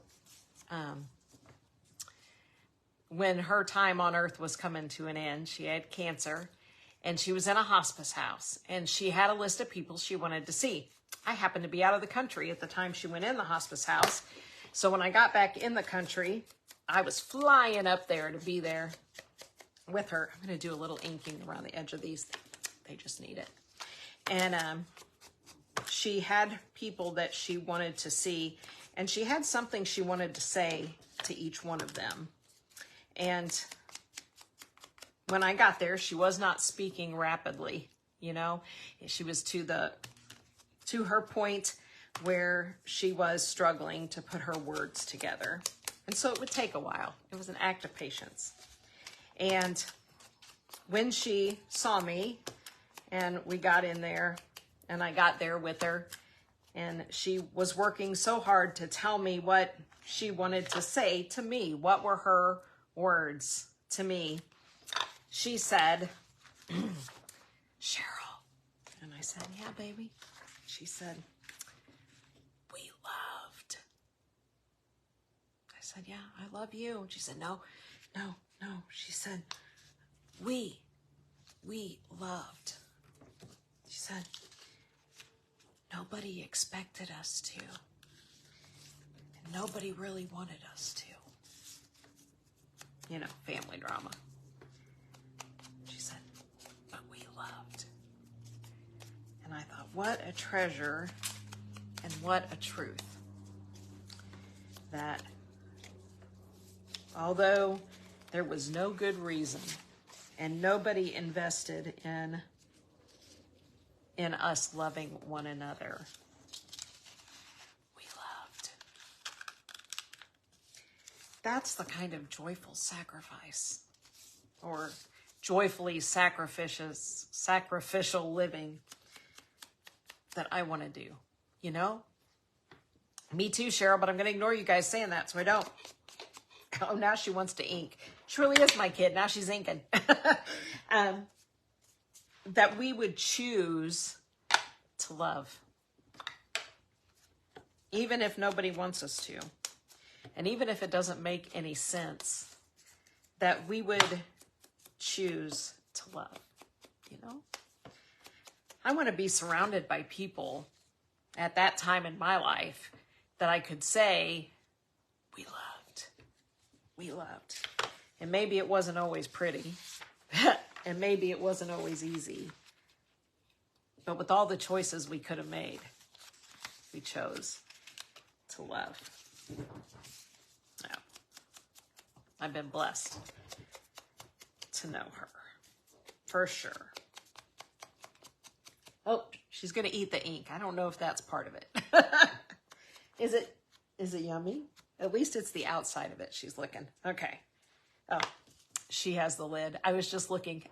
when her time on earth was coming to an end, she had cancer, and she was in a hospice house, and she had a list of people she wanted to see. I happened to be out of the country at the time she went in the hospice house. So when I got back in the country, I was flying up there to be there with her. I'm going to do a little inking around the edge of these. They just need it. And she had people that she wanted to see, and she had something she wanted to say to each one of them. And when I got there, she was not speaking rapidly, you know. She was to her point where she was struggling to put her words together. And so it would take a while. It was an act of patience. And when she saw me and we got in there and I got there with her, and she was working so hard to tell me what she wanted to say to me, what were her words to me, she said, Cheryl. And I said, yeah, baby. She said, we loved. I said, yeah, I love you. And she said, no. She said, we loved. She said, nobody expected us to. And nobody really wanted us to. You know, family drama. She said, but we loved. And I thought, what a treasure and what a truth. That although there was no good reason and nobody invested in us loving one another, we loved. That's the kind of joyful sacrifice, or joyfully sacrificial living that I want to do, you know? Me too, Cheryl, but I'm going to ignore you guys saying that, so I don't. Oh, now she wants to ink. She really is my kid. Now she's inking. That we would choose to love, even if nobody wants us to, and even if it doesn't make any sense, that we would choose to love, you know? I want to be surrounded by people at that time in my life that I could say, we loved. And maybe it wasn't always pretty, and maybe it wasn't always easy, but with all the choices we could have made, we chose to love. Now, I've been blessed to know her, for sure. Oh, she's going to eat the ink. I don't know if that's part of it. Is it yummy? At least it's the outside of it she's licking. Okay. Oh, she has the lid. I was just looking.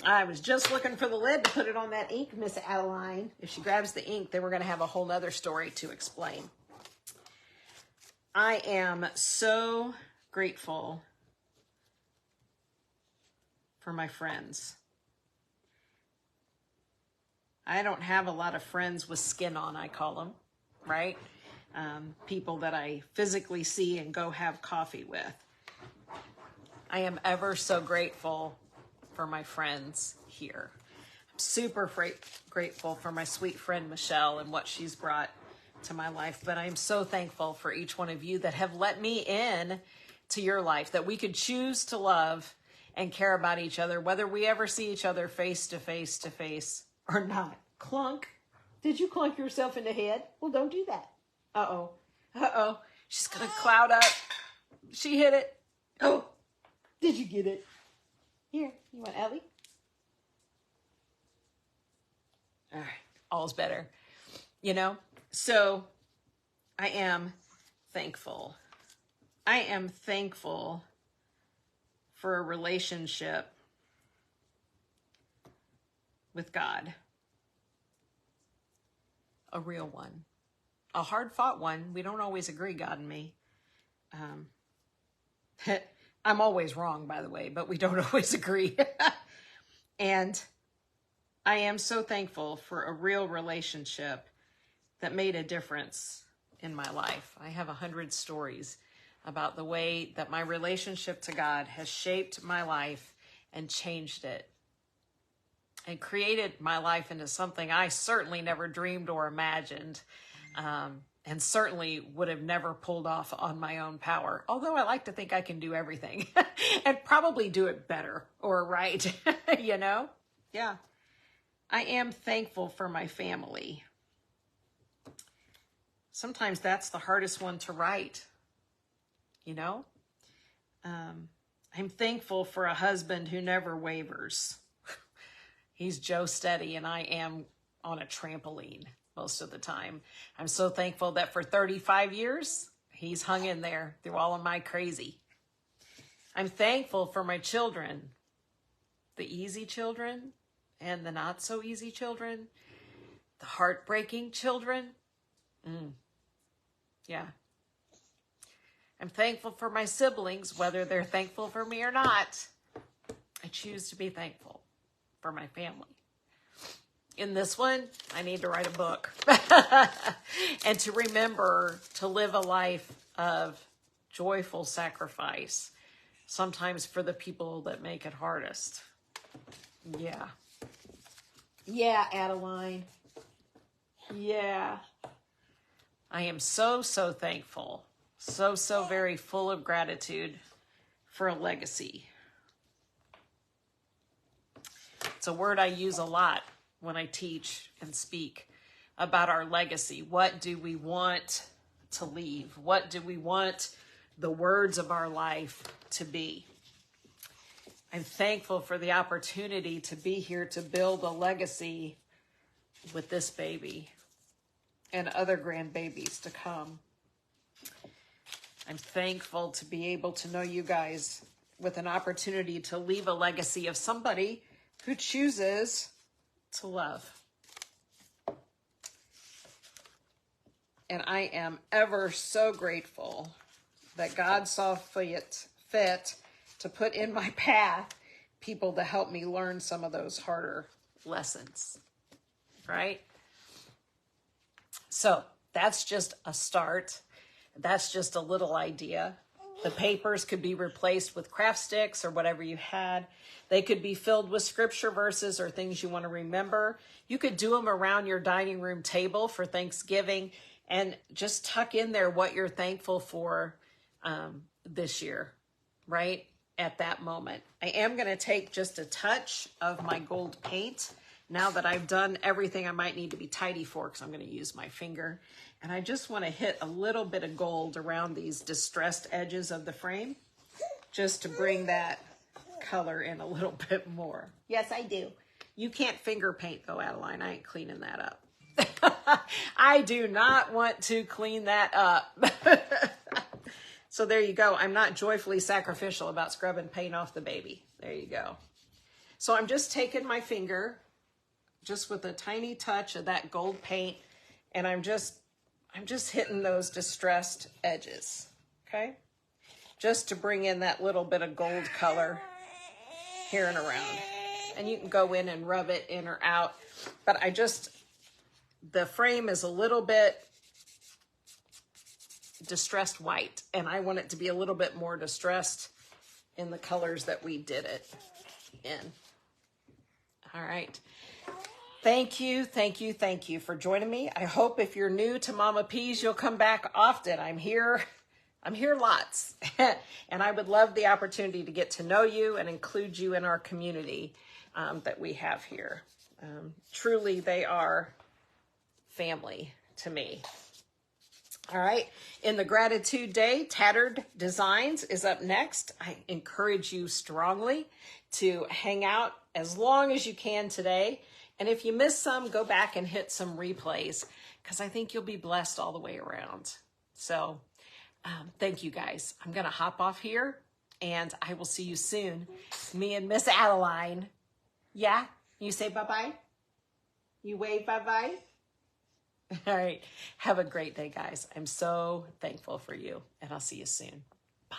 I was just looking for the lid to put it on that ink, Miss Adeline. If she grabs the ink, then we're going to have a whole nother story to explain. I am so grateful for my friends. I don't have a lot of friends with skin on, I call them, right? People that I physically see and go have coffee with. I am ever so grateful for my friends here. I'm super grateful for my sweet friend Michelle and what she's brought to my life, but I'm so thankful for each one of you that have let me in to your life, that we could choose to love and care about each other, whether we ever see each other face to face or not. Clunk. Did you clunk yourself in the head? Well, don't do that. Uh-oh. Uh-oh. She's going to cloud up. She hit it. Oh, did you get it? Here, you want Ellie? All right, all's better. You know, so I am thankful. I am thankful for a relationship with God. A real one. A hard-fought one. We don't always agree, God and me. I'm always wrong, by the way, but we don't always agree. And I am so thankful for a real relationship that made a difference in my life. I have 100 stories about the way that my relationship to God has shaped my life and changed it and created my life into something I certainly never dreamed or imagined, and certainly would have never pulled off on my own power. Although I like to think I can do everything and probably do it better or right, you know? Yeah. I am thankful for my family. Sometimes that's the hardest one to write, you know? I'm thankful for a husband who never wavers. He's Joe Steady and I am on a trampoline most of the time. I'm so thankful that for 35 years, he's hung in there through all of my crazy. I'm thankful for my children, the easy children and the not so easy children, the heartbreaking children. Yeah. I'm thankful for my siblings, whether they're thankful for me or not. I choose to be thankful for my family. In this one, I need to write a book and to remember to live a life of joyful sacrifice, sometimes for the people that make it hardest. Yeah. Yeah, Adeline. Yeah. I am so thankful, so very full of gratitude for a legacy. It's a word I use a lot when I teach and speak about our legacy. What do we want to leave? What do we want the words of our life to be? I'm thankful for the opportunity to be here to build a legacy with this baby and other grandbabies to come. I'm thankful to be able to know you guys with an opportunity to leave a legacy of somebody who chooses to love. And I am ever so grateful that God saw fit to put in my path people to help me learn some of those harder lessons, right? So that's just a start. That's just a little idea. The papers could be replaced with craft sticks or whatever you had. They could be filled with scripture verses or things you want to remember. You could do them around your dining room table for Thanksgiving and just tuck in there what you're thankful for this year, right? At that moment. I am going to take just a touch of my gold paint now that I've done everything I might need to be tidy for, because I'm going to use my finger. And I just want to hit a little bit of gold around these distressed edges of the frame, just to bring that color in a little bit more. Yes, I do. You can't finger paint though, Adeline. I ain't cleaning that up. I do not want to clean that up. So there you go. I'm not joyfully sacrificial about scrubbing paint off the baby. There you go. So I'm just taking my finger, just with a tiny touch of that gold paint, and I'm just hitting those distressed edges, okay? Just to bring in that little bit of gold color here and around. And you can go in and rub it in or out. But the frame is a little bit distressed white, and I want it to be a little bit more distressed in the colors that we did it in. All right. Thank you for joining me. I hope if you're new to Mama P's, you'll come back often. I'm here I'm here lots. And I would love the opportunity to get to know you and include you in our community that we have here. Truly, they are family to me. All right. In the Gratitude Day, Tattered Designs is up next. I encourage you strongly to hang out as long as you can today. And if you miss some, go back and hit some replays because I think you'll be blessed all the way around. So thank you guys. I'm going to hop off here and I will see you soon. Me and Miss Adeline. Yeah? You say bye-bye? You wave bye-bye? All right. Have a great day, guys. I'm so thankful for you, and I'll see you soon. Bye.